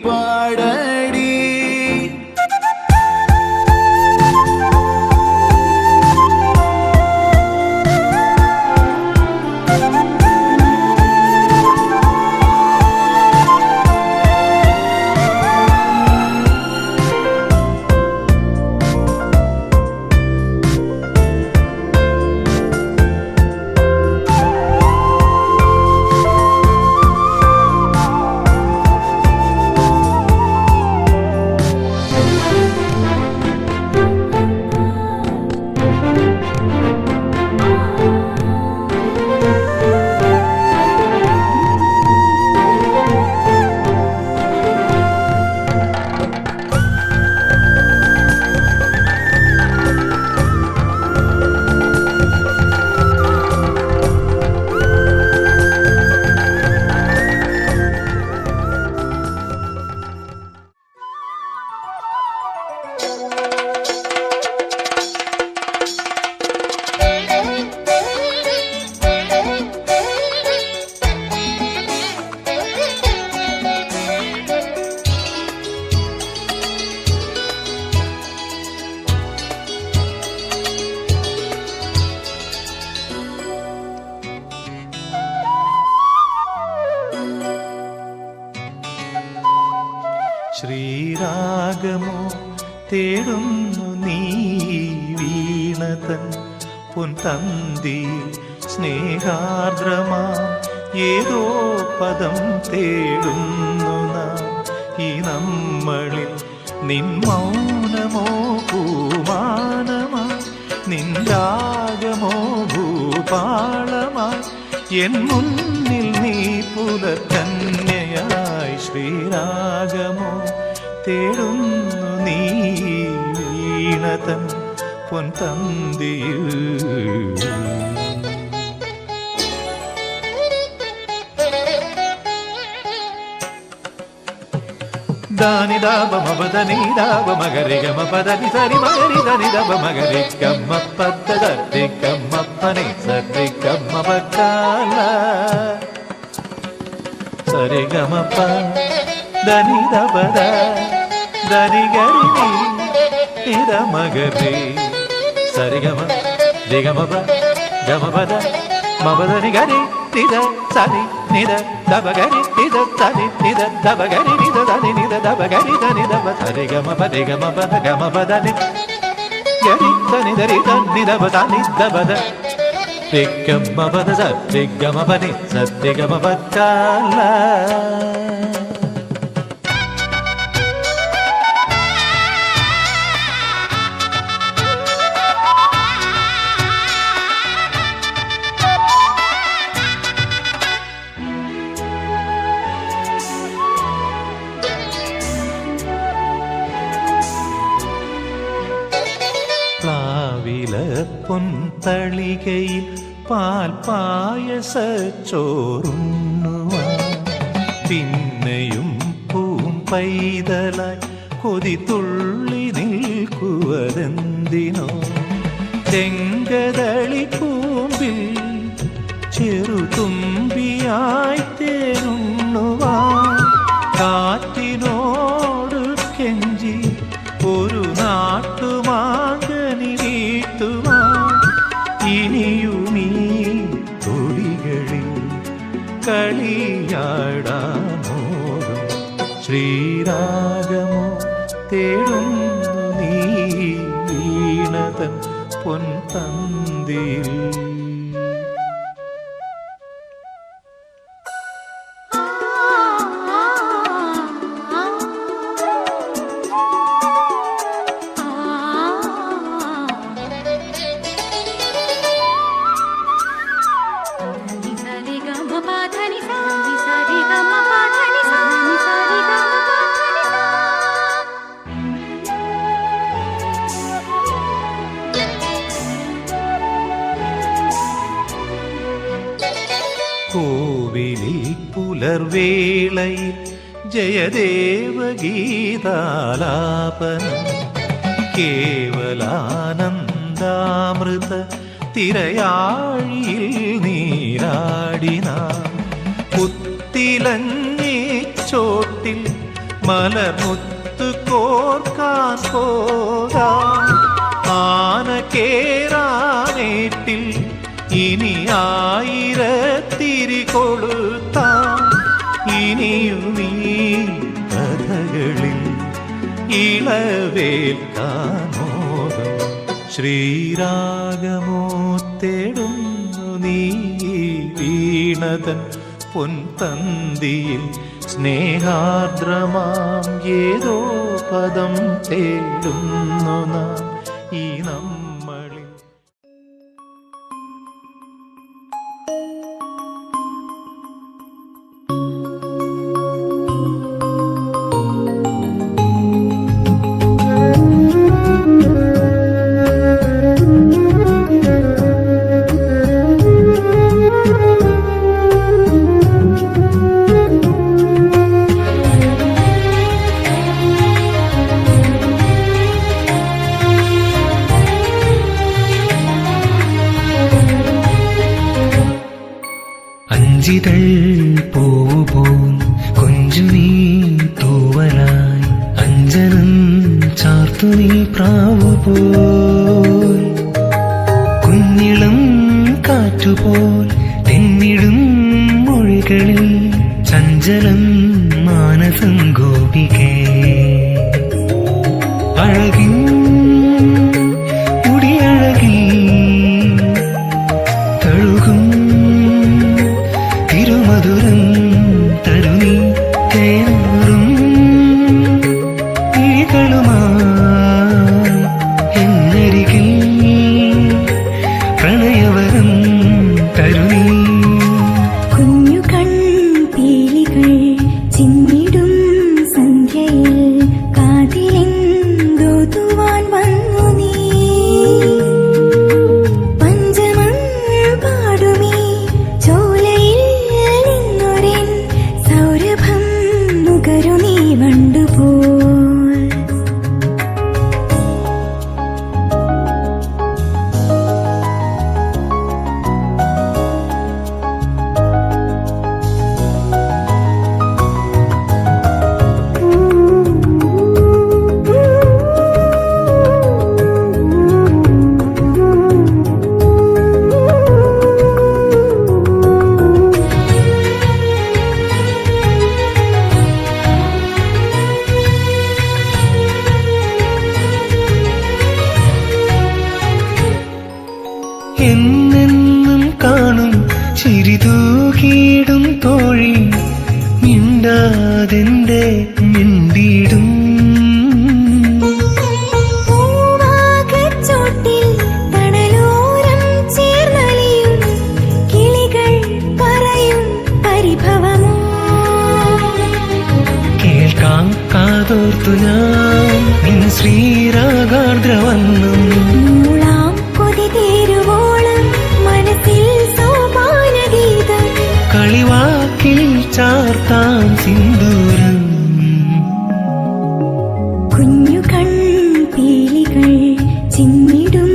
പാടടി. ശ്രീരാഗമോ തേടുന്നു നീ വീണതൻ പൊൻതന്തിയിൽ സ്നേഹാർദ്രമാ ഏതോ പദം തേടുന്നു നാം ഈ നമ്മളിൽ. നിൻ മൗനമോ ഭൂമാനമായി, നിൻ രാഗമോ ഭൂപാളമായി, എൻ മുന്നിൽ നീ പുലർക്കന്യയായി. ശ്രീരാഗമോ തേടുന്നു നീ വീണതൻ പൊൻതന്തിയിൽ. ದಾನಿ ದಾಬ ಮಬದನಿ ದಾಬ ಮಗರಿ ಗಮ ಪದನಿ ಸರಿ ಮಗರಿ ಧನಿ ದಬ ಮಗರಿ ಗಮ್ಮ ಪದ್ದರಿ ಗಮ್ಮಪ್ಪನಿ ಸರಿ ಗಮ್ಮ ಬಕ್ಕಾಲ ಸರಿ ಗಮಪ ಧನಿ ದಬದ ಧನಿ ಗರಿ ನಿದ ಮಗರಿ ಸರಿ ಗಮ ದಿಗಮಪ ಗಮಪದ ಮಬದನಿ ಗರಿ ನಿದ ಸರಿ ನಿದ ದಬಗರಿ ನಿದ ಸರಿ ನಿದ ದಬಗರಿ ನಿದ ಧನಿ ನಿದ ದಬಗರಿ ಧನಿ ದಬ ಸರಿ ಗಮ ಪದಿ ಗಮ ಪದ ಗಮ ಪದನಿ ಗರಿ ಧನಿ ಧರಿ ಧನಿ ದಬ ಧನಿ ದಬದ ದಿಗಮ ಪದ ಸರಿ ಗಮ ಪದಿ ಸರಿ ಗಮ ಪಕ್ಕಾಲ. പ്ലാവില പൊൻതളികയിൽ പാൽ പായസച്ചോറുണ്ണുവാൻ പിന്നെയും പൂം പൈതലായി കൊതി തുള്ളി നിൽക്കുവതെന്തിനോ. ചെങ്കതളി പൂമ്പിൽ ചെറുതുമ്പിയായി തേനുണ്ണുവാൻ കാറ്റിനോട് കെഞ്ചി ഒരു നാട്ടുമാങ്കനി വീട്ടുവാൻ ഇനിയുമീ തൊടികളിൽ കളിയാടാമോടും. ശ്രീരാഗമോ തേടുന്നു നീ വീണതൻ പൊൻതന്തിയിൽ. കോവിലിൽ പുലർവേളയിൽ ജയദേവഗീതാലാപനം കേവലാനന്ദാമൃത തിരയാഴിയിൽ നീരാടിനാം. പുത്തിലഞ്ഞി ചോട്ടിൽ മലർമുത്തു കോർക്കാൻ പോകാം ആന കേറാനേറ്റിൽ ഇനി ആയിരത്തിരി കൊളുത്താം ഇനിയുമീ കഥകളിൽ ഇളവേൽക്കാനോകം ശ്രീരാഗമോ തേടുന്നു നീ വീണതൻ പൊൻതന്തിയിൽ സ്നേഹാർദ്രമാം ഏതോ പദം തേടുന്നു നാം ഈ നമ്മളിൽ. അഞ്ചിതൾ പൂവുപോൽ കൊഞ്ചുനീ തൂവലായി അഞ്ജനം ചാർത്തുനീ പ്രാവുപോൽ കുഞ്ഞിളം കാറ്റുപോൽ തെന്നിടും മൊഴികളിൽ ചഞ്ചലം മാനസം ഗോപികേ അഴകിൻ മുടിയഴകിൽ തഴുകും തിരുമധുരം തരുണി തേനൂറും കിളികളുമായി എന്നരികിൽ പ്രണയവരം തരുണി. കുഞ്ഞു കൺപീലികൾ ചിന്നിടും സന്ധ്യയിൽ കാതിലെന്തോതുവാൻ വന്നു നീ പഞ്ചമം പാടുമീ ചോലയിൽ നിന്നൊരെൻ സൗരഭം നുകരു നീ വണ്ടുപോൽ. എന്നെന്നും കാണും ചിരിതൂകിടും തോഴി മിണ്ടാതെന്റെ മിണ്ടിടും പൂവാകച്ചോട്ടിൽ തണലോരം ചേർന്നലിയും കിളികൾ പറയും പരിഭവമോ കേൾക്കാം കാതോർത്തു ഞാൻ നിൻ ശ്രീരാഗാർദ്രവന്നും മൂളാം കൊതി തീരുവോളം മനസ്സിൽ സോപാനഗീതം കളിവാക്കിൽ ചാർത്താം സിന്ദൂരം. കുഞ്ഞു കൺപീലികൾ ചിന്നിടും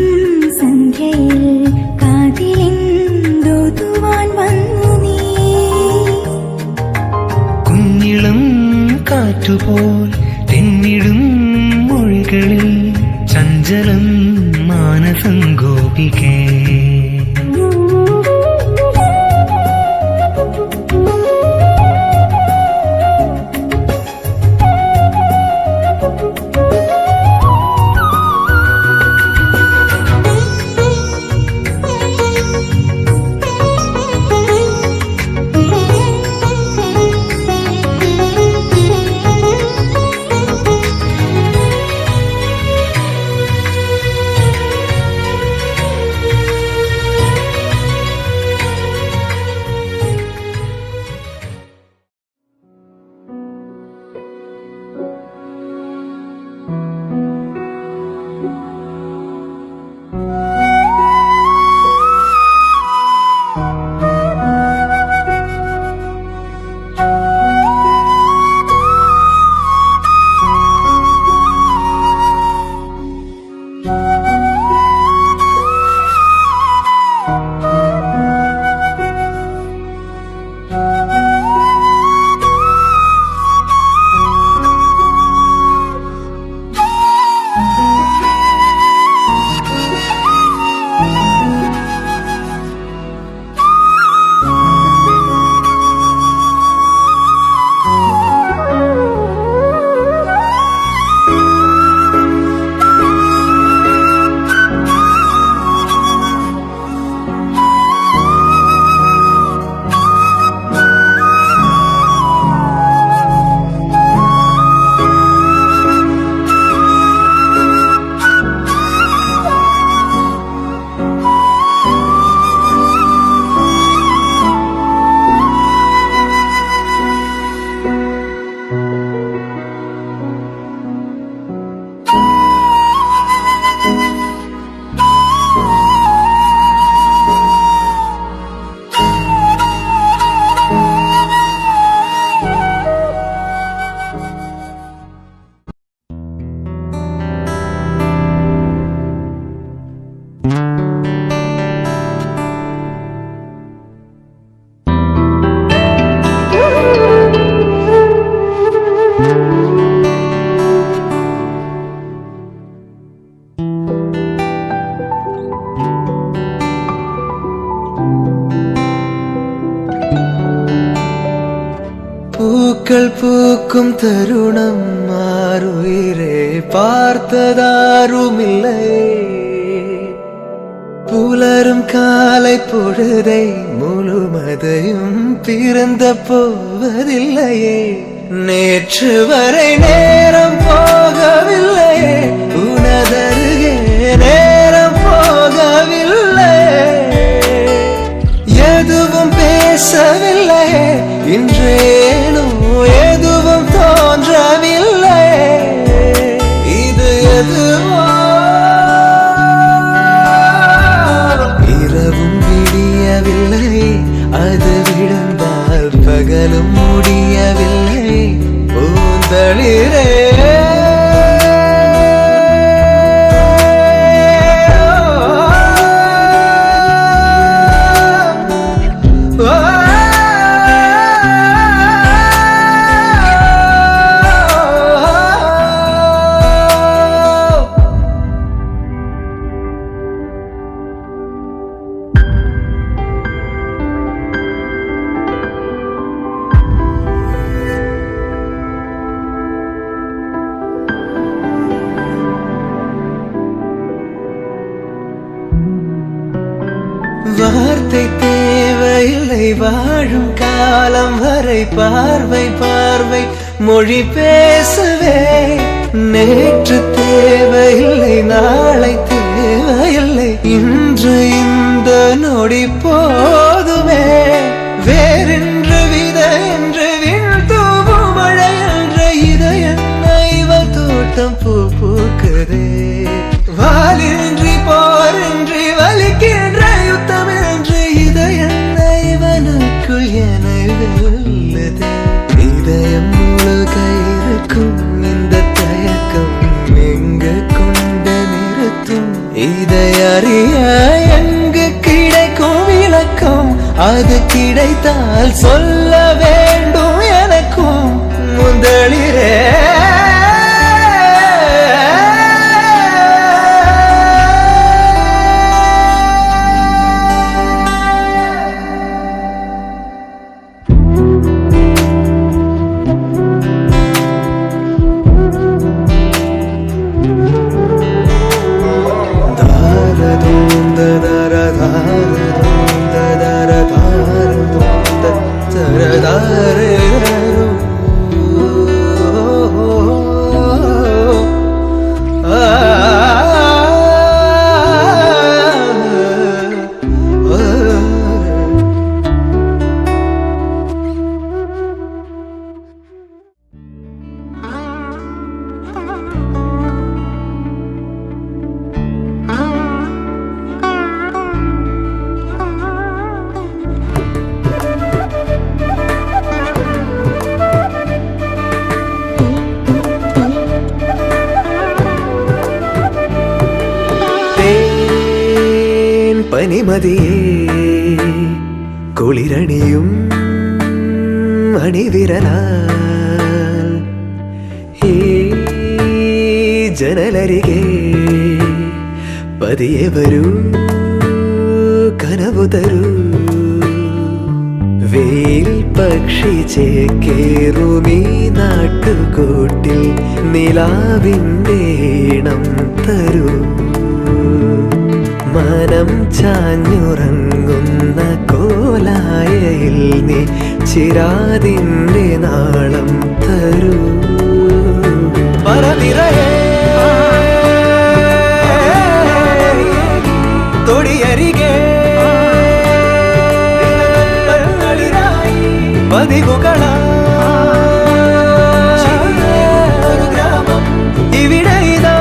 സന്ധ്യയിൽ കാതിലെന്തോതുവാൻ വന്നു നീ കുഞ്ഞിളം കാറ്റുപോൽ തെന്നിടും മൊഴികളിൽ ചഞ്ചലം മാനസം ഗോപികേ பூக்கள் பூக்கும் தருணம் மாறுயிரே பார்த்ததாருமில்லை. புலரும் காலை பொழுதை முழுமதையும் பிறந்த போவதில்லையே. நேற்று வரை நேரம் போகவில்லையே, உனதருகே நேரம் போகவில்லை. எதுவும் பேசவில்லையே, இன்றேனோ எதுவும் தோன்றவில்லை. இது எதுவோ இரவும் விடியவில்லை, அது விழுந்தால் பகலும் முடியவில்லை. பூந்தளிரே வார்த்தை தேவையில்லை, வாழும் காலம் வரை பார்வை பார்வை மொழி பேசவே. நேற்று தேவையில்லை, நாளை தேவையில்லை, இன்று இந்த நொடி போதுமே. வேறென்று வித என்று வீழ்த்தூவும் மழை என்ற இதயன்னைவ தோட்டம் பூ பூக்குதே. வாலின்றி போரின்றி வலிக்கின்ற யுத்தம் என்று இதயன்னைவனுக்குள் என வெல்லுதே. இதயம் முழுக இருக்கும் இந்த தயக்கம் எங்கு கொண்டு நிறுத்தும்? இதை அறிய எங்கு கிடைக்கும் விளக்கம்? அது கிடைத்தால் சொல்ல வேண்டும் எனக்கும். முதலிரே பனிமதியே குளிரணியும் அணிவிரலால் ജനലരികെ പതിയെ വരൂ കനവു തരൂ വെയിൽ പക്ഷി ചേക്കേറുമീ നാട്ടുകൂട്ടിൽ നിലാവിൻ്റെ ഈണം തരൂ മനം ചാഞ്ഞുറങ്ങുന്ന കോലായയിൽ നീ ചിരാതിൻ്റെ നാളം തരൂ പറനിറയെ തൊടിയരികെ പതിവുകളാ ഗ്രാമം ഇവിടെ ഇതാ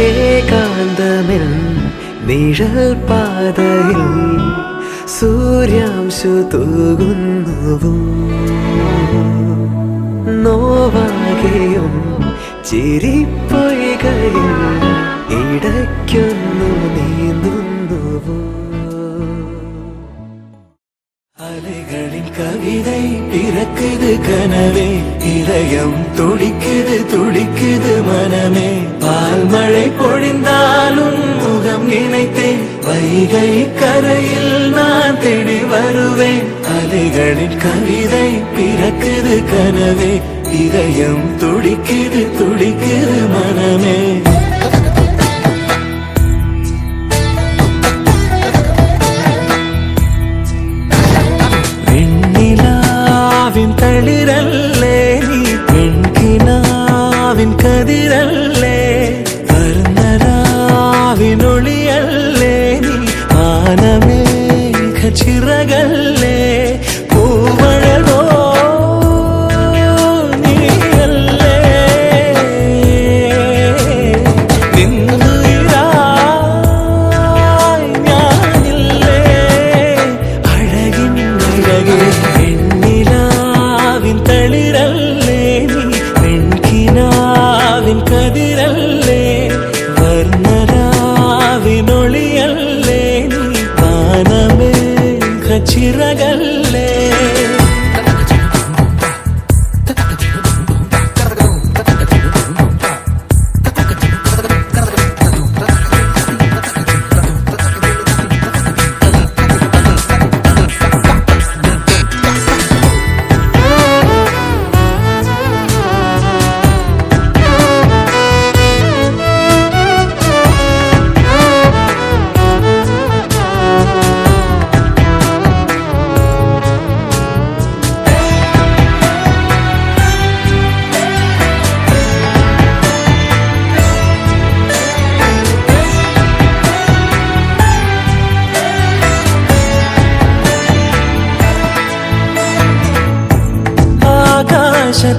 ഏകാന്തമെൻ നിഴൽ പാതയിൽ സൂര്യാംശു തൂകുന്നുവോ നോവാകെയും ചിരിപ്പൊയ്കയിൽ ഇടയ്ക്കൊന്നു നീന്തുന്നുവോ அலைகளின் கவிதை பிறக்குது கனவே இதயம் துடிக்குது துடிக்குது மனமே பால் மழை பொழிந்தாலும் முகம் நினைத்தேன் வைகை கரையில் நான் தேடி வருவேன் அலைகளின் கவிதை பிறக்குது கனவே இதயம் துடிக்குது துடிக்குது மனமே തളിരല്ലേ നീ പെൺകിനാവിൻ കതിരല്ലേ വർണ്ണരാവിനൊളിയല്ലേ നീ ആനമേഘ ചിറകല്ലേ പൂവഴകോ നീയല്ലേ നിന്നുയിരായി ഞാനില്ലേ അഴകിൻ അഴകേ തളിരല്ലേ നീ പെൺകിനാവിൻ കതിരല്ലേ വർണ്ണരാവിനൊളിയല്ലേ നീ വാനമേഘ ചിറകല്ലേ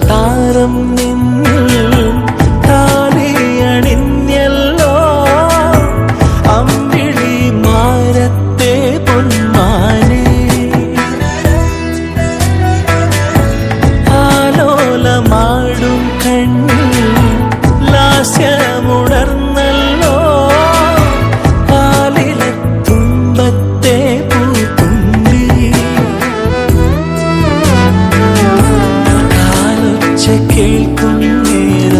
താരം നിന്നിൽ താലിയണിഞ്ഞല്ലോ അമ്പിളി മാരത്തെ പൊന്മാനെ ആലോലമാടും കണ്ണിൽ ലാസ്യമുണർന്നല്ലോ പാലിലെ തുമ്പത്തെ പൂത്തുമ്പി കേൾക്കും നേരം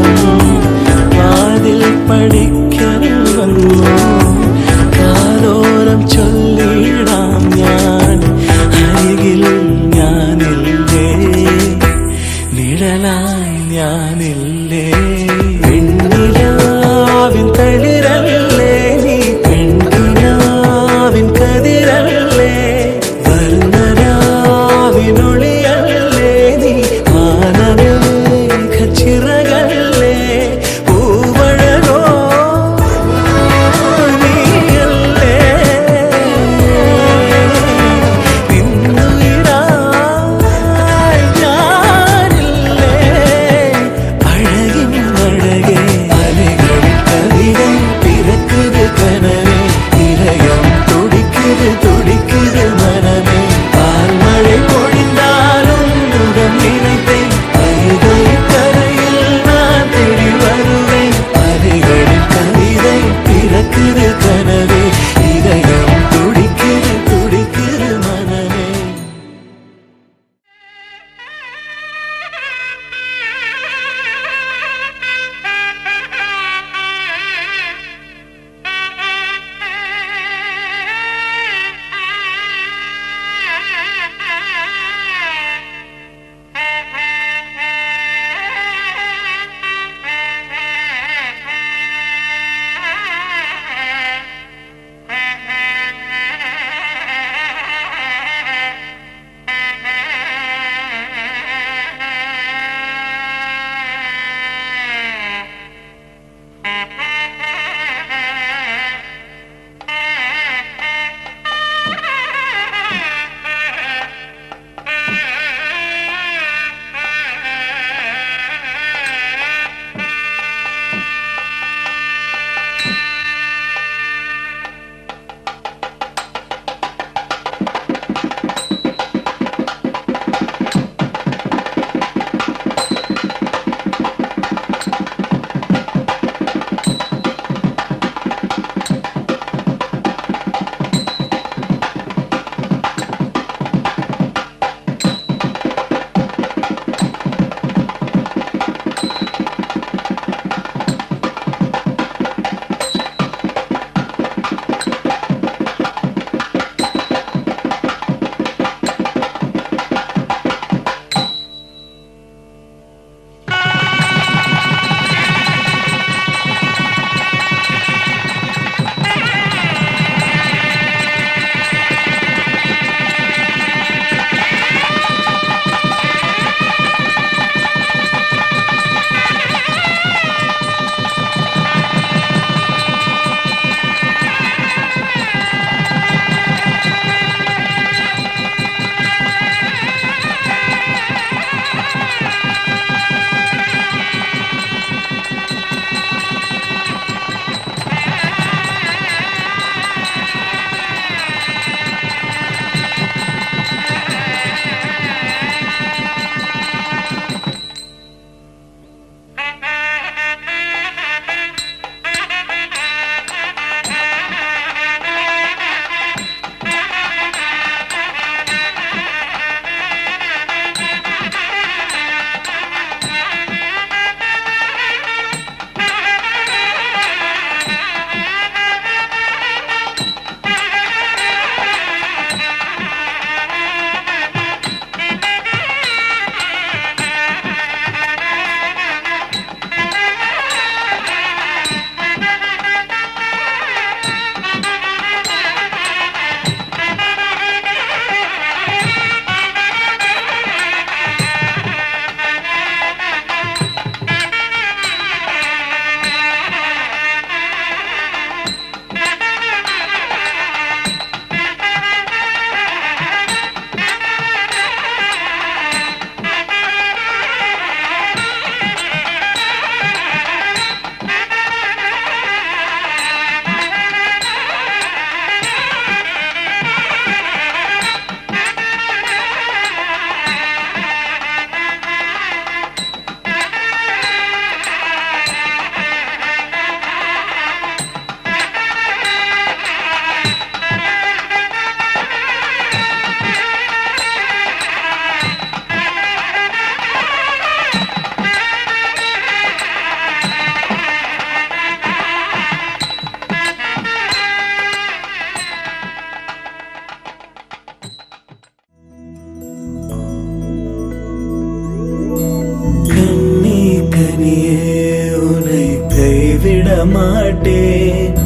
மாட்டேன்.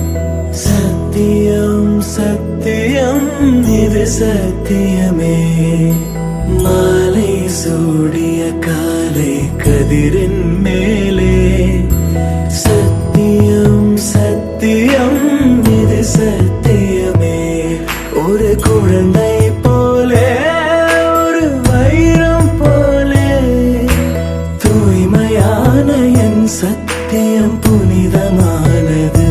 சத்தியம் சத்தியம் இது சத்தியமே. மாலை சூடிய காலை கதிரின் மேலே. சத்தியம் சத்தியம் இது சத்தியமே. ஒரு குழந்தை போலே ஒரு வைரம் போலே தூய்மையான என் சத்தியம் புனிதமானது.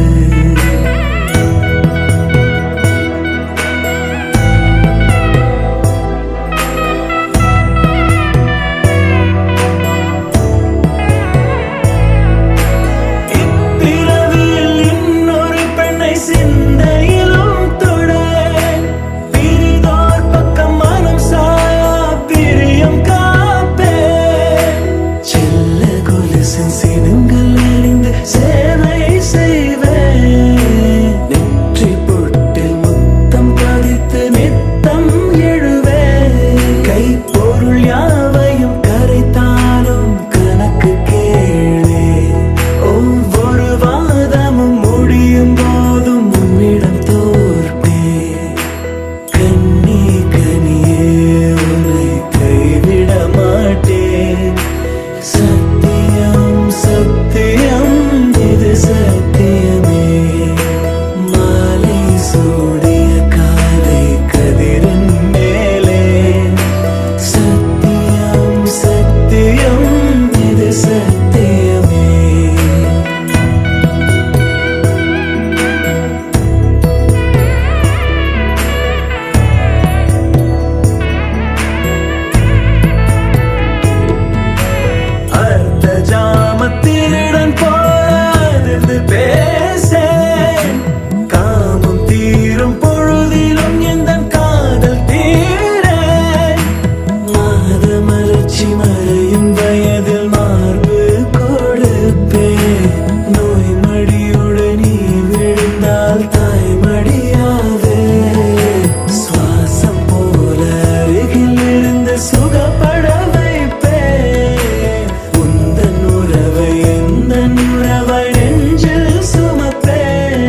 இப்பிறவியில் இன்னொரு பெண்ணை சிந்தையிலும் தொட. பிரிதோர் பக்கம் மனம் சாயா பிரியம் காப்பேன். செல்ல கொலுசின் சினங்கள் அறிந்து சேவை செய்வேன். நெற்றி பொட்டில் முத்தம் பதித்து நித்தம் எழுவேன். கைப்பொருள் யாவையும் கரைத்தாலும் கணக்கு கேளே. ஒவ்வொரு வாதமும் முடியும் போதும் உன்னிடம் தோற்பேன். கண்ணி கனியே உன்னை கைவிட மாட்டேன். சத்தியம் சத்தியம் இது சத்தியமே. மாலை சூடிய காலை கதிரின் மேலே. சத்தியம் சத்தியம் இது சத்தியமே. அர்த்த ஜாமத்தினுடன் போராது பேசேன். காமம் தீரும் பொழுதிலும் எந்தன் காதல் தீரேன். மாதமலர்ச்சி மறையும் வயதில் மார்பு கொடுப்பேன். நோய் மடியோடு நீ விழுந்தால் தாய்மடியாவே. சுவாசம் போல அருகில் இருந்து சுகப்பட வைப்பேன். உந்தன் உறவை எந்தன் உறவை நெஞ்சில் சுமப்பேன்.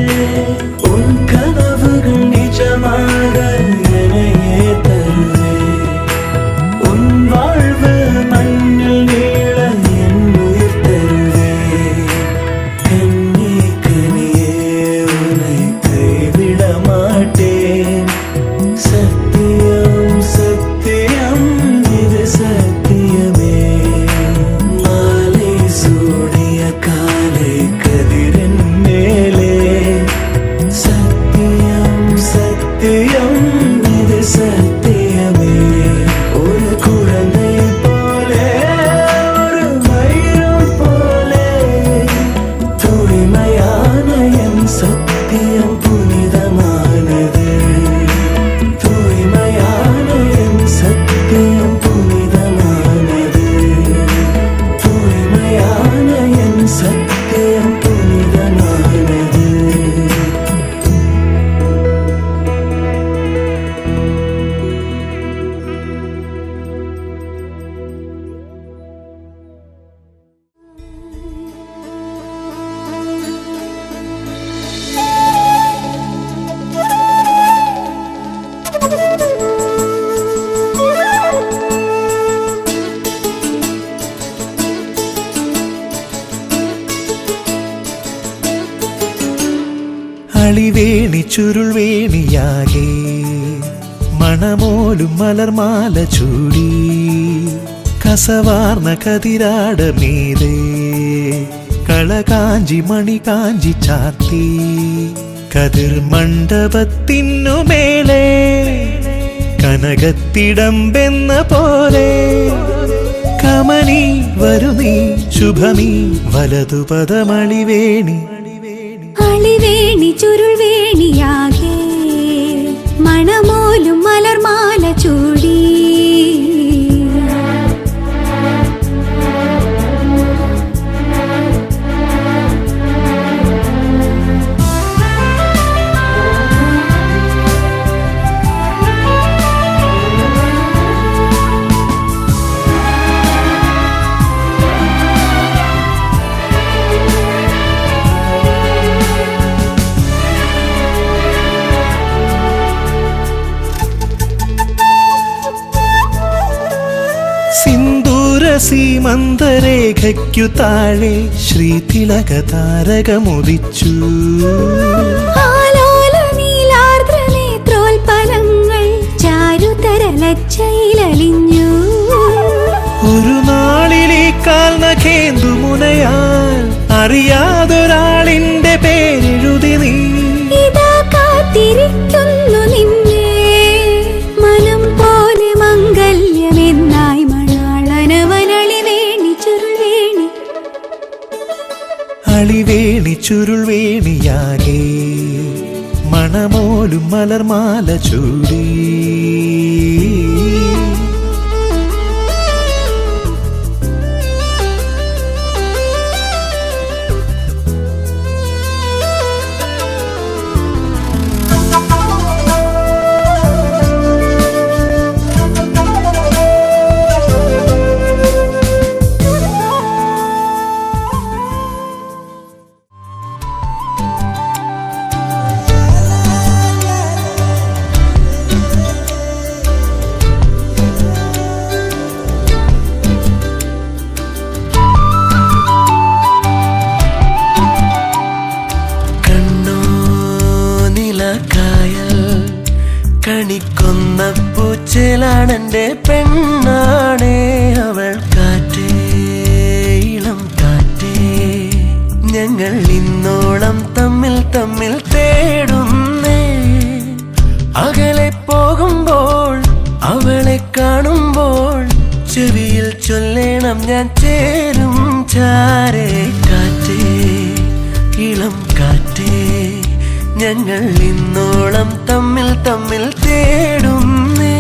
உன் கனவுகள் நிஜமாக என்னையே தருவேன். உன் வாழ்வு மண்ணில் நீள என் உயிர் தருவேன். கண்ணி கனியே உன்னை கைவிட மாட்டேன். சத்தியம் சத்தியம் இது சத்தியமே. மாலை சூடிய காலை கதிரின் மேலே. சத்தியம் சத்தியம் இது சத்தியமே. ஒரு குழந்தை போலே ஒரு வைரம் போலே தூய்மையான என் சத்தியம் புனிதமானது. தூய்மையான என் சத்தியம் புனிதமானது. தூய்மையான என் சத்தியம் புனிதமானது. അളിവേണി ചുരുൾവേണിയാകെ മണമോലും മലർമാല ചൂടി കസവാർന്ന കതിരാട മീതെ കളകാഞ്ചി മണി കാഞ്ചി ചാത്തി കതിർ മണ്ഡപത്തിനു മേലെ കനകത്തിടമ്പെന്ന പോലെ കമനി വരുനീ ശുഭമീ വലതുപദമളിവേണി അളിവേണി ചുരുൾവേണിയാകെ മണമോലും മലർമാല ചൂടി സിന്ദൂര സീമന്തരേഖയ്ക്കു താഴെ ശ്രീതിലക താരകമുദിച്ചു. ആലോല നീലാർദ്ര നേത്രോൽപലങ്ങൾ ചാരുതരലച്ചയിലലിഞ്ഞു. ഒരു നാളിലീ കാൽ നഖേന്ദു മുനയാൽ അറിയാതൊരാളിന്റെ പേരെഴുതി നീ. ഇതാ കാത്തിരിക്കുന്നു നിന്നെ മനം പോലെ മംഗല്യമെന്നായി മണാളനവനളിവേണി ചുരുൾവേണി. അളിവേണി ചുരുൾവേണിയാകെ മണമോലും മലർമാല ചൂടി. കണിക്കൊന്ന പൂച്ചേലാണെന്റെ പെണ്ണാണേ അവൾ. കാറ്റേ ഇളം കാറ്റേ ഞങ്ങൾ ഇന്നോളം തമ്മിൽ തമ്മിൽ തേടുന്നേ. അകലെ പോകുമ്പോൾ അവളെ കാണുമ്പോൾ ചെവിയിൽ ചൊല്ലേണം ഞാൻ ചേരും ചാരേ. കാറ്റേ ഇളം കാറ്റേ ഞങ്ങൾ ഇന്നോളം തമ്മിൽ തമ്മിൽ തേടുന്നേ.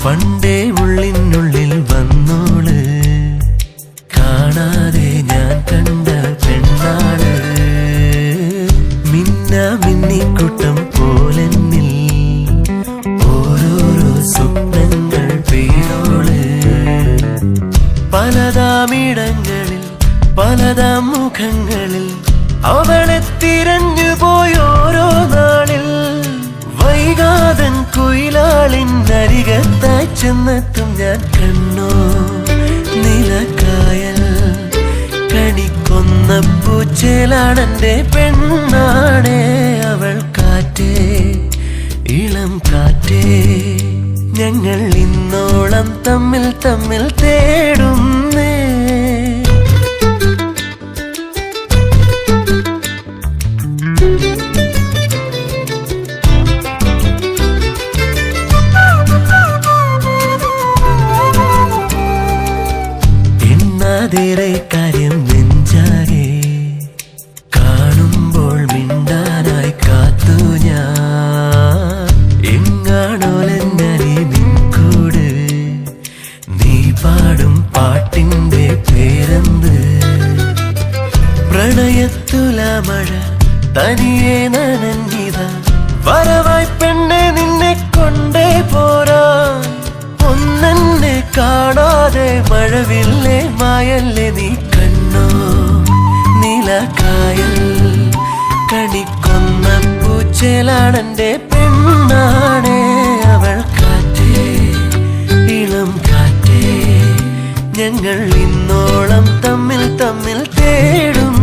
പണ്ടേ ഉള്ളിനുള്ളിൽ വന്നോള് കാണാതെ ഞാൻ കണ്ട പെണ്ണാള്. മിന്നിക്കൂട്ടം പോലെന്നിൽ ഓരോരോ സ്വപ്നങ്ങൾ പെയ്തോള്. പലതാമിടങ്ങളിൽ പലതാം മുഖങ്ങളിൽ അവളെ തിരഞ്ഞു പോയോരോ നാളിൽ. വൈകാതൻ കുയിലാളിൻ അരികത്തായി ചെന്നെത്തും ഞാൻ. കണ്ണോ നിലക്കായൽ കണിക്കൊന്ന പൂച്ചേലാണെന്റെ പെണ്ണാണേ അവൾ. കാറ്റേ ഇളം കാറ്റേ ഞങ്ങൾ ഇന്നോളം തമ്മിൽ തമ്മിൽ തേടുന്നേ. എണ്ണാതേറെ കാര്യം നെഞ്ചാകെ കാണുമ്പോൾ മിണ്ടാനായി കാത്തു ഞാൻ. എങ്ങാണോലെന്നറി നിൻകൂട് നീ പാടും പാട്ടിന്റെ പേരെന്ത്. പ്രണയത്തുല മഴ തനിയെ നനഞ്ഞിത വരവായി പെണ്ണെ നിന്നെ കൊണ്ടേ പോരാൻ. ഒന്നെന്നെ കാണാതെ മഴവില്ലേ മായല്ലേ നീ. കണ്ണോ നിലക്കായൽ കണിക്കൊന്ന പൂച്ചേലാണെന്റെ പെണ്ണാണേ അവൾ. കാറ്റേ ഇളം കാറ്റേ ഞങ്ങൾ ഇന്നോളം തമ്മിൽ തമ്മിൽ തേടുന്നേ.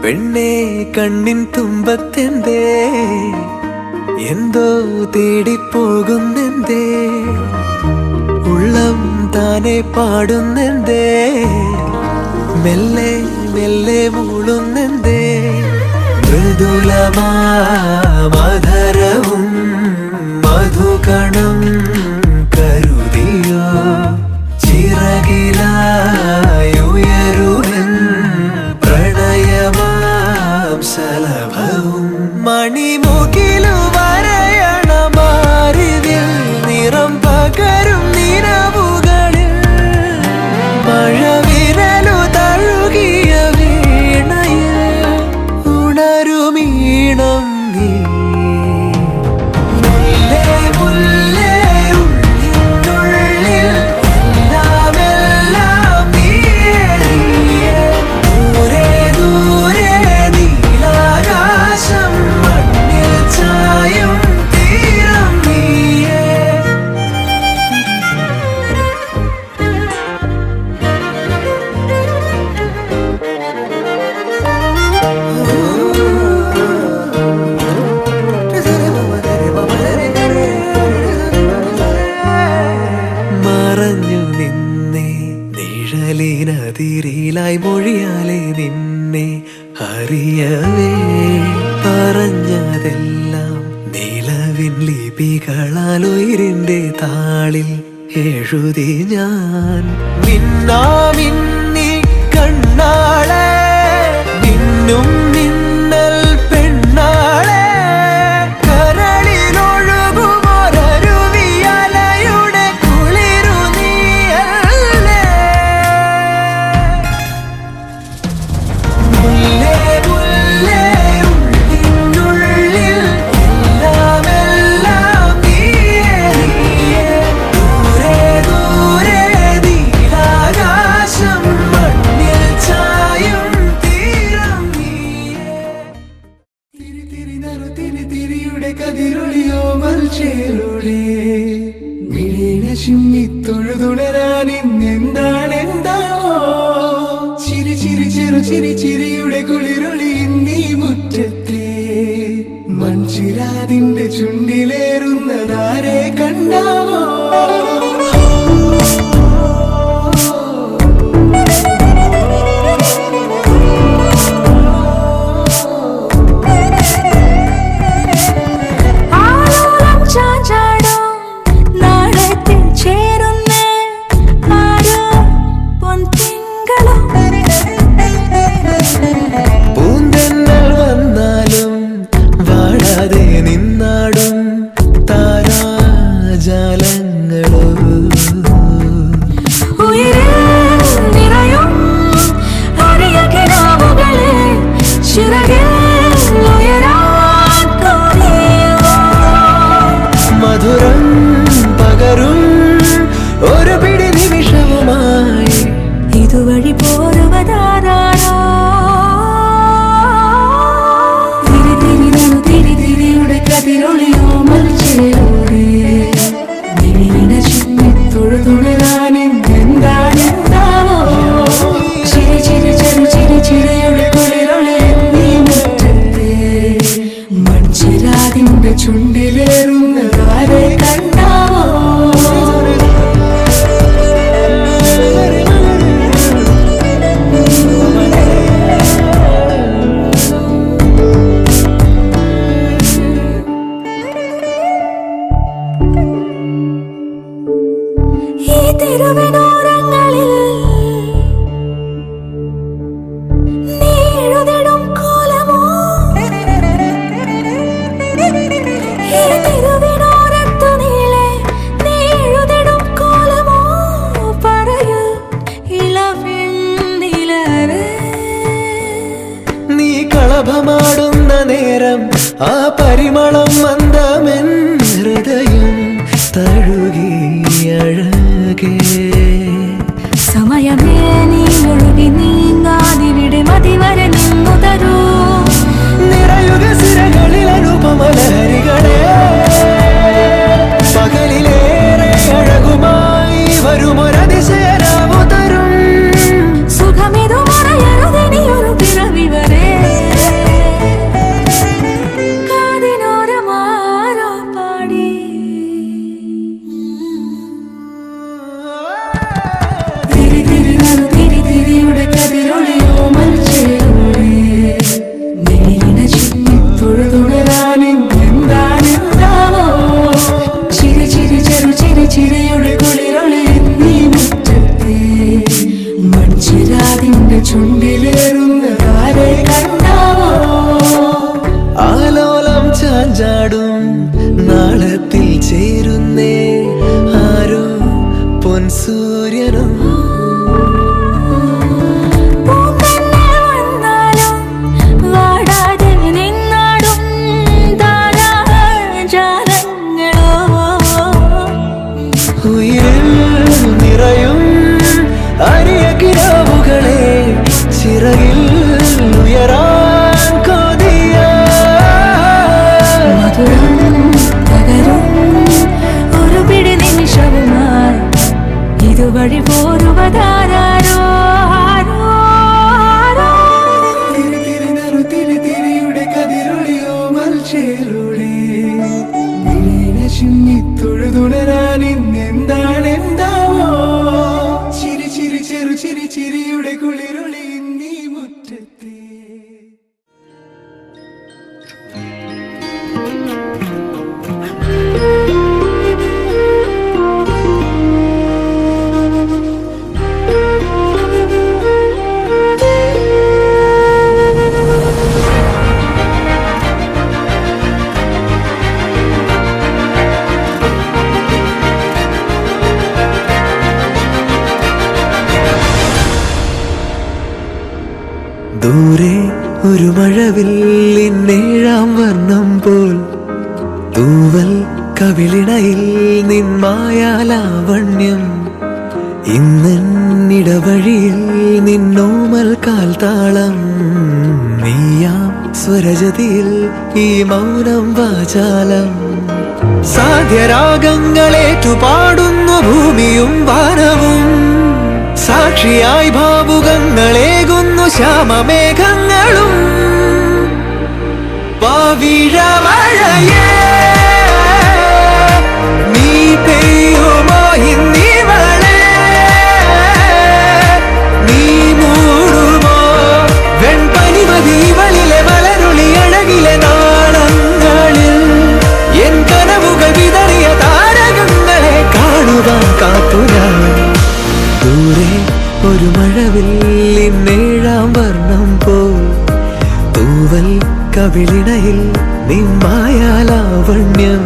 പെണ്ണേ കണ്ണിൻ തുമ്പത്തെന്തേ എന്തോ തേടിപ്പോകുന്നെന്തേ. ഉള്ളം താനെ പാടുന്നെന്തേ മെല്ലെ മെല്ലെ മൂളുന്നെന്തേ. മൃദുലമാധരവും കനവിൻ ലിപികളാൽ ഉയിരിന്റെ താളിൽ എഴുതി ഞാൻ മിന്നാമിന്നി കണ്ണാളെ മിന്നും മിന്നൽ പെണ്ണാളെ കരളിലൊഴുകുമൊരരുവിയലയുടെ കുളിരു നീയല്ലേ മുല്ലേ മുല്ലേ ഉള്ളിനുള്ളിൽ എല്ലാമെല്ലാം നീയേ നീയേ ദൂരെ ദൂരെ നീലാകാശം മണ്ണിൽ ചായും തീരം നീയേ തിരി തിരി നറു തിരി തിരിയുടെ കതിരൊളിയോ മൽച്ചേരുളേ മിഴിന ചിമ്മി തൊഴുതുണരാൻ ഇന്നെന്താണെന്താവോ ചിരി ചിരി ചെറു ചിരി ചിരിയുടെ കുളിരൊളി നീ മുറ്റത്തെ മൺചിരാതിന്റെ ചുണ്ടിലേറുന്നതാരെ കണ്ടാവോ ആലോലം ചാഞ്ചാടും നാളത്തിൽ ചേരുന്നേ ആരോ പൊൻതിങ്കളും പൂന്തെന്നൽ വന്നാലും വാടാതെ നിന്നാടും താരാജാലങ്ങളോ ഉയരിൽ നിറയും അരിയ കിനാവുകളെ ചിറകിൽ ഉയരാൻ തോന്നിയോ മധുരം പകരും ഒരു പിടി നിമിഷവുമായി ഇതുവഴി പോരുവതാരോ തിരി തിരി നറു തിരി തിരിയുടെ കതിരൊളിയോ മൽച്ചേരോടെ മിഴിന ചിമ്മി തൊഴുതുണരാൻ എന്താണെന്താവോ ചിരി ചിരി ചെറു ചിരി ചിരിയുടെ കുളിരൊളി നീ മുറ്റത്തെ മൺചിരാതിന്റെ ചുണ്ടിലേറുന്നതാരെ കണ്ടാവോ ഈ തെരുവിനോരങ്ങളിൽ നീ എഴുതിടും കോലമോ ഈ തെരുവിനോരത്തു നീളെ നീ എഴുതിടും കോലമോ പറയൂ ഇളവെണ്ണിലവേ നീ കളഭമാടുന്ന നേരം ആ പരിമളം മന്ദമെൻ ഹൃദയം തഴുകി അഴകേ സമയമേ നീ ഒഴുകി നീങ്ങാതിവിടെ മതിവരെ നിന്നു തരൂ നിറയുക സിരകളിൽ അനുപമലഹരികളെ പകലിലേറെ അഴകുമായി വരുമൊരതിശയരാവു തരും സുഖമിതു മറയരുതിനിയൊരു പിറവി വരെ കാതിനോരമാരോ പാടി തിരി തിരി നറു തിരി തിരിയുടെ കതിരൊളിയോ മൽച്ചേരോടെ മിഴിന ചിമ്മി തൊഴുതുണരാൻ എന്താണെന്താവോ ചിരി ചിരി ചെറു ചിരി ചിരിയുടെ കുളിരൊളി നീ മുറ്റത്തെ മൺചിരാതിന്റെ ചുണ്ടിലേറുന്നതാരെ കണ്ടാവോ ആലോലം ചാഞ്ചാടും നാളത്തിൽ ചേരുന്നേ ആരോ പൊൻസൂര്യനും പൂന്തന്നെ വന്നാലും വാടാതെ നിന്നാടും താരാജാലങ്ങളോ ഉയിരിൽ നിറയും അരിയ കിനാവുകളെ ചിറകിൽ ഉയരാൻ കൊതിയ മധുരം പകരും ഒരു പിടി നിമിഷവുമായി ഇതുവഴി പോരുവതാരോ തിരി തിരി നറു തിരി തിരിയുടെ കതിരൊളിയോ മൽച്ചേരുളേ മിഴിന ചിമ്മി തൊഴുതുണരാൻ ഇന്നെന്താണെന്താവോ ചിരി ചിരി ചെറു ചിരി ചിരിയുടെ കുളിരൊളി നീ മുറ്റത്തെ ഒരു മഴവില്ലിന്നേഴാം വർണ്ണം പോൽ തൂവൽ കവിളിണയിൽ നിന്മായാലാവണ്യം ഇന്നിടവഴിയിൽ നിന്നോമൽ കാൽത്താളം നീയാം സ്വരജതിയിൽ ഈ മൗനം വാചാലം സാധ്യരാഗങ്ങളേറ്റുപാടുന്നു ഭൂമിയും വാനവും സാക്ഷിയായി ഭാവുകങ്ങളേകുന്നു ശ്യാമമേഘങ്ങളും പവിഴമഴയേ നീ പെയ്യുമോ ഇന്നിവളെ നീ മൂടുമോ വെൺപനിമതിവളിലെ മലരുളി അഴകിലെ നാളങ്ങളിൽ എൻ കനവുകൾ വിതറിയ താരകങ്ങളെ കാണുവാൻ കാത്തുരാൻ ദൂരെ ഒരു മഴവില്ലിന്നേഴാം വർണ്ണം പോൽ തൂവൽ കവിളിണയിൽ നിന്മായാലാവണ്യം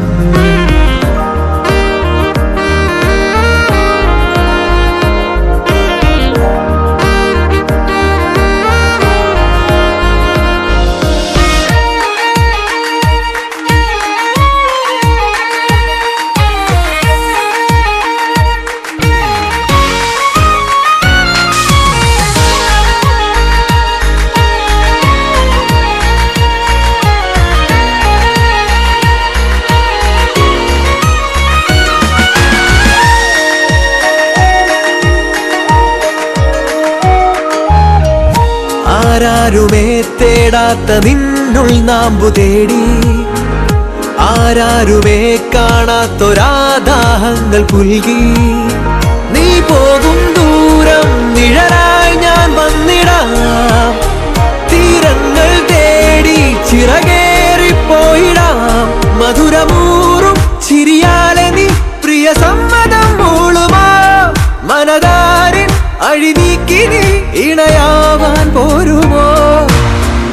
ആരാരുമേ തേടാത്ത നിന്നുൾ നാമ്പു തേടി ആരാരുമേ കാണാത്തൊരാദാഹങ്ങൾ പുൽകി നീ പോകും ദൂരം നിഴലായി ഞാൻ വന്നിടാം തീരങ്ങൾ തേടി ചിറകേറിപ്പോയിടാം മധുരമൂറും ചിരിയാലെ നീ പ്രിയ സമ്മതം മൂളുമാ മനതാരിൻ അഴിനീക്കി നീ ഇണയാവാൻ പോരുമോ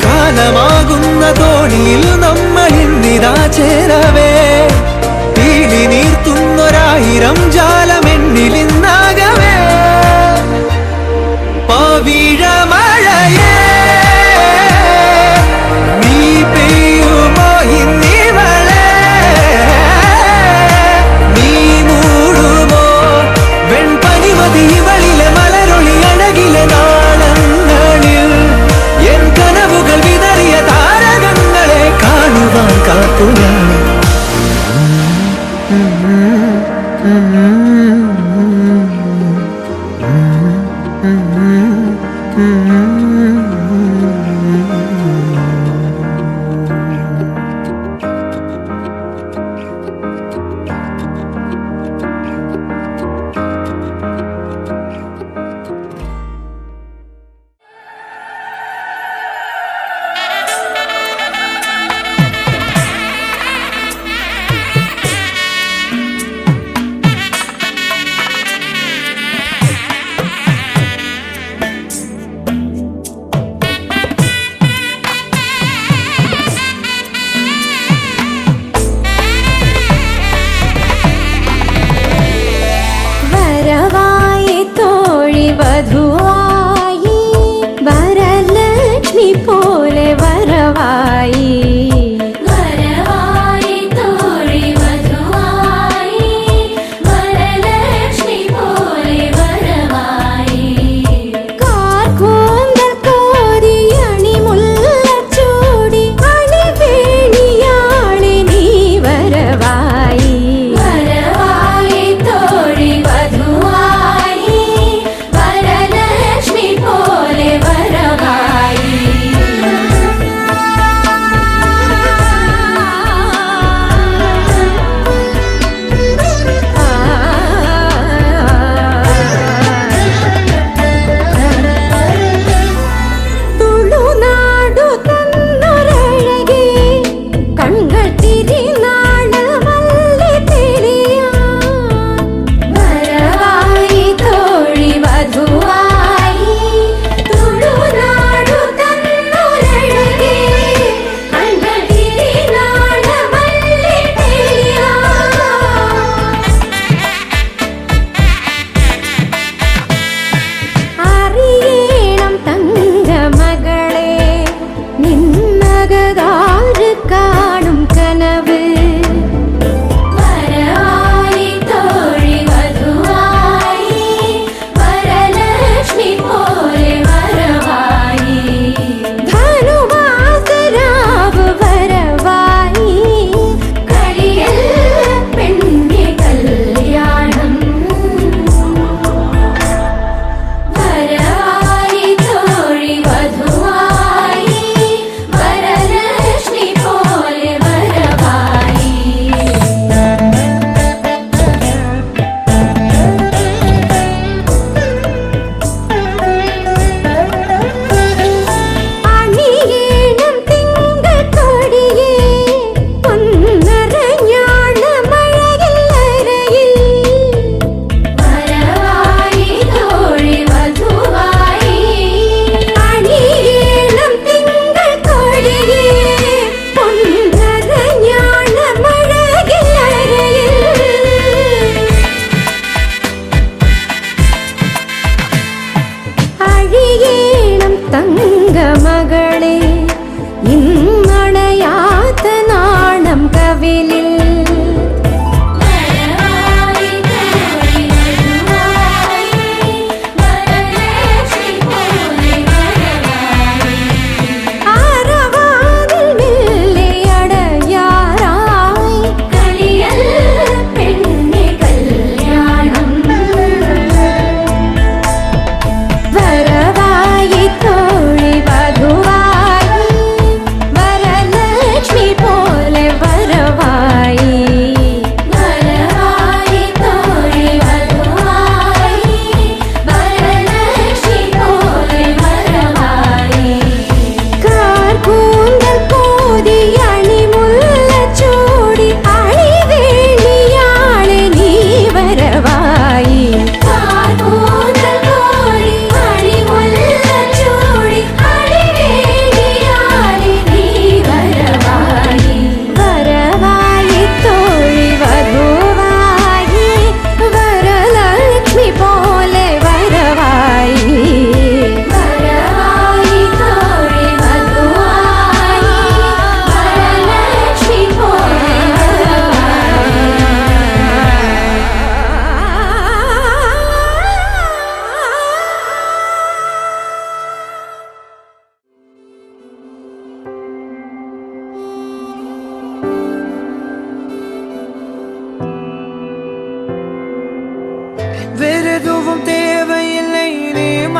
കാലമാകുന്ന തോണിയിൽ നമ്മളിന്നിതാ ചേരവേ പീലി നീർത്തുന്നൊരായിരം ജാലമെന്നിലിന്നാകവേ പവിഴമഴയേ നീ പെയ്യുമോ ഇന്നിവളെ നീ മൂടുമോ വെൺപനിമതിവളിലെ മലരൊളി അഴകിലെ നാളങ്ങളിൽ എൻ കനവുകൾ വിതറിയ താരകങ്ങൾ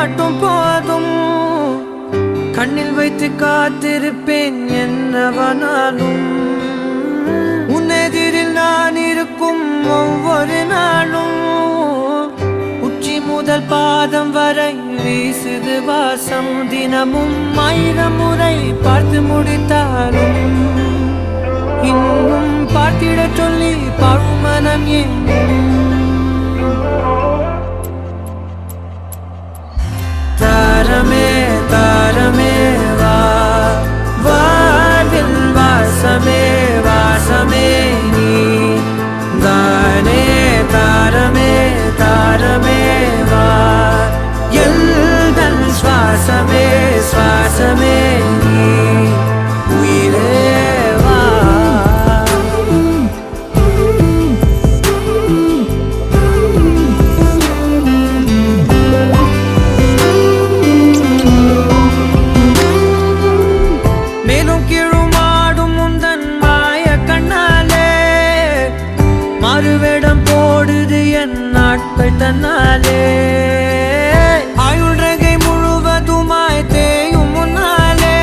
மட்டும் போதும் கண்ணில் வைத்து காத்திருப்பேன் என்னவனாலும் உன்னெதிரில் நான் இருக்கும் ஒவ்வொரு நாளும் உச்சி முதல் பாதம் வரை வீசுது வாசம் தினமும் 1000 முறை பார்த்து முடித்தாலும் இன்னும் பார்த்திட சொல்லி பழுமனம் ஏன் தாரமே தாரமே வா வாழ்வில் வாசமே வாசமே நீ தானே தாரமே தாரமே வா எல்தன் சுவாசமே சுவாசமே நீ உயிரே வா மேலும் கீழுமாடும் முந்தன் மாய கண்ணாலே மாறுவேடம் போடுது என் நாட்கள் தன்னாலே ஆயுள் ரகை முழுவதுமாய் தேயும் முன்னாலே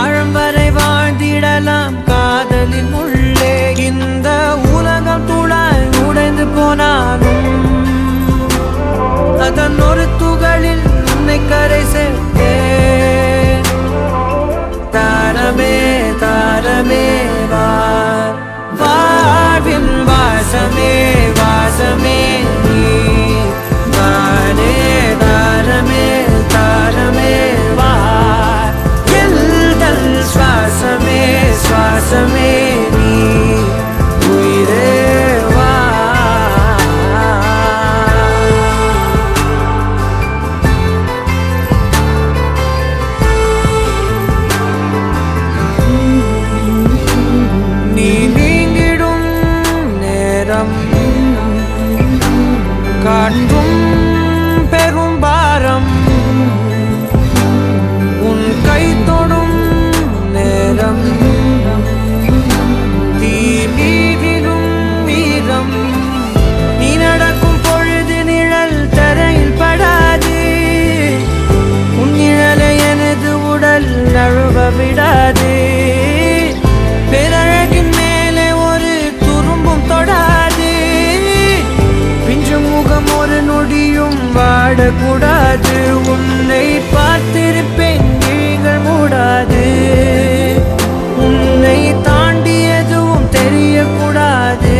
ஆழம் வரை வாழ்ந்திடலாம் காதலின் உள்ளே இந்த உலகம் துளாய் உடைந்து போனாலும் அதன் ஒரு துகளில் உன்னை கரை சேர்த்தேன் தாரமே தாரமே வா வாழ்வின் வாசமே வாசமே நீ தானே தாரமே தாரமே வா எல்தல் சுவாசமே சுவாசமே நீ உயிரே வா நீ நீங்கிடும் நேரம் காற்றும் பெரும் பாரம் உன் கை தொடும் நேரம் தீ மீதிடும் வீரம் நீ நடக்கும் பொழுது நிழல் தரையில் படாது உன் நிழலை எனது உடல் நழுவ விடாது பேரழகின் மேலே ஒரு துரும்பும் தொடாது பிஞ்சு முகம் ஒரு நொடியும் வாடக்கூடாது உன்னை பார்த்திருப்பேன் விழிகள் மூடாது உன்னை தாண்டி எதுவும் தெரியக்கூடாது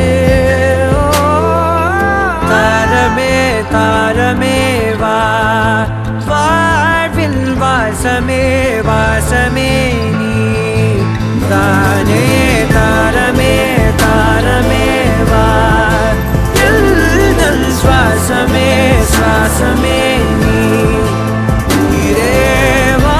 தாரமே தாரமே வா வாழ்வில் வாசமே வாசமே நீ தானே தாரமே தாரமே வா எல்தல் சுவாசமே சுவாசமே நீ உயிரே வா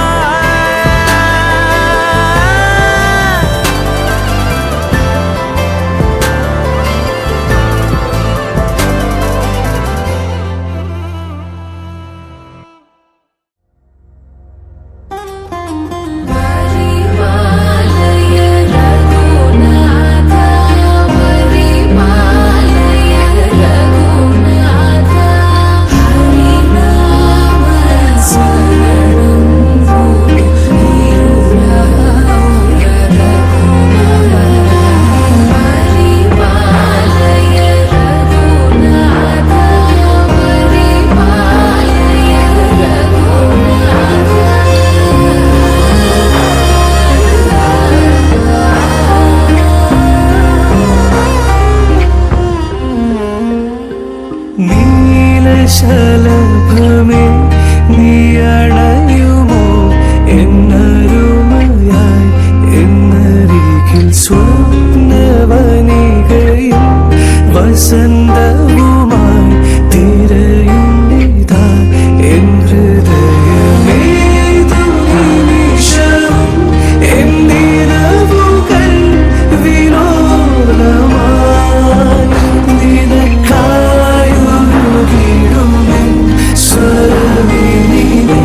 നീലശലഭമേ നീ അണയുമോ എന്നരുമയായി എന്നരികിൽ സ്വപ്നവനികയും വസന്തവുമായി തിരയും ഇതാ എൻ ഹൃദയമേതു നിമിഷവും എൻ നിലവുകൾ വിനോദമായി നിനക്കായൊരുകിടും എൻ സ്വരവിനിനെ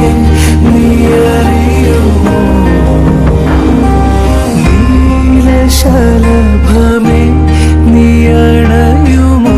നീ അറിയുമോ നീലശലഭമേ നീ അണയുമോ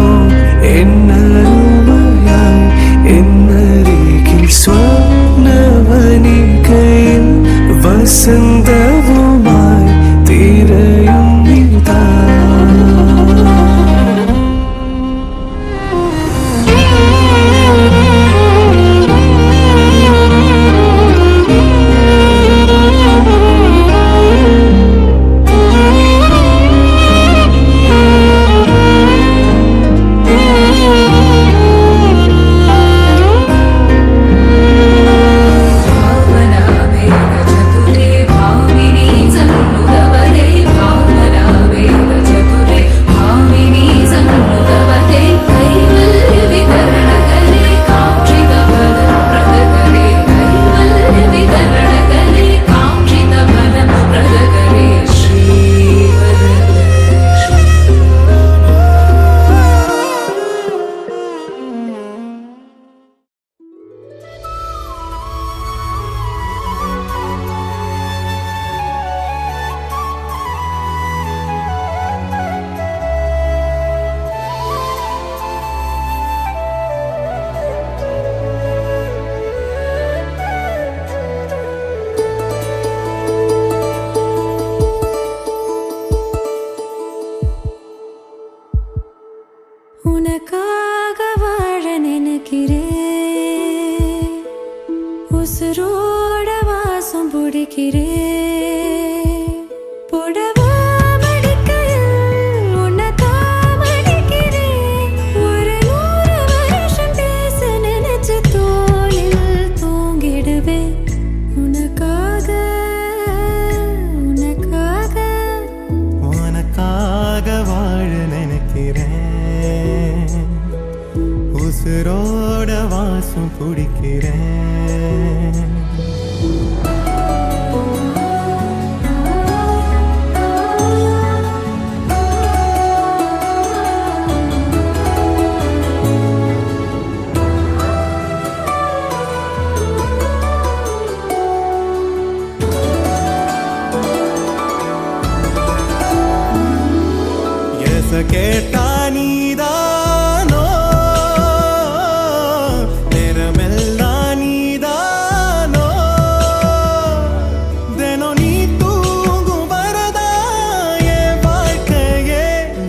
உனக்காக வாழ நினைக்கிறேன் உசுரோட வாசம் பிடிக்கிறேன் புடவா மடிக்கையில் உன்னைத்தான் மடிக்கிறேன் ஒரு 100 வருஷம் பேச நினைச்சு தோளில் தூங்கிடுவேன் உனக்காக உனக்காக உனக்காக வாழ நினைக்கிறேன் உசுரோட வாசம் பிடிக்கிறேன் கேட்டா நீதானோ நேரமெல்லாம் நீதானோ தினம் நீ தூங்கும் வரதா என் வாழ்க்கையே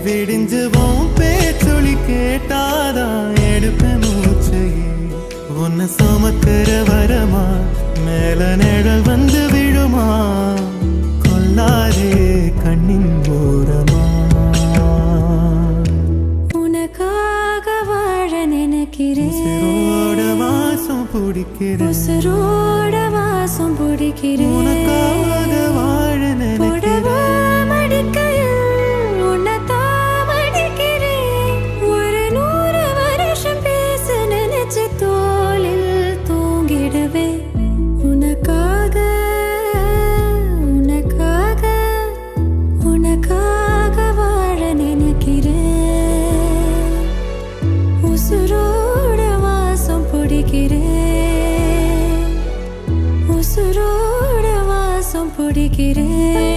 விடிஞ்சுவோம் பேச்சொலி கேட்டாதான் எடுப்பேன் மூச்சையே உன்னை சுமக்கிற வரமா மேல நிழல் வந்து விழுமா கொல்லாதே கண்ணின் ஓரமா உசுரோட வாசம் பிடிக்கிறேன் உசுரோட வாசம் பிடிக்கிறேன் உனக்காக வாழ நினைக்கிறேன் மடிக்கையில் உன்னைத்தான் மடிக்கிறேன் ஒரு 100 வருஷம் பேச நினைச்சு தோளில் தூங்கிடுவேன் உனக்காக உனக்காக உனக்காக வாழ நினைக்கிறேன் உசுரோட வாசம் பிடிக்கிறேன் உசுரோட வாசம் பிடிக்கிறேன்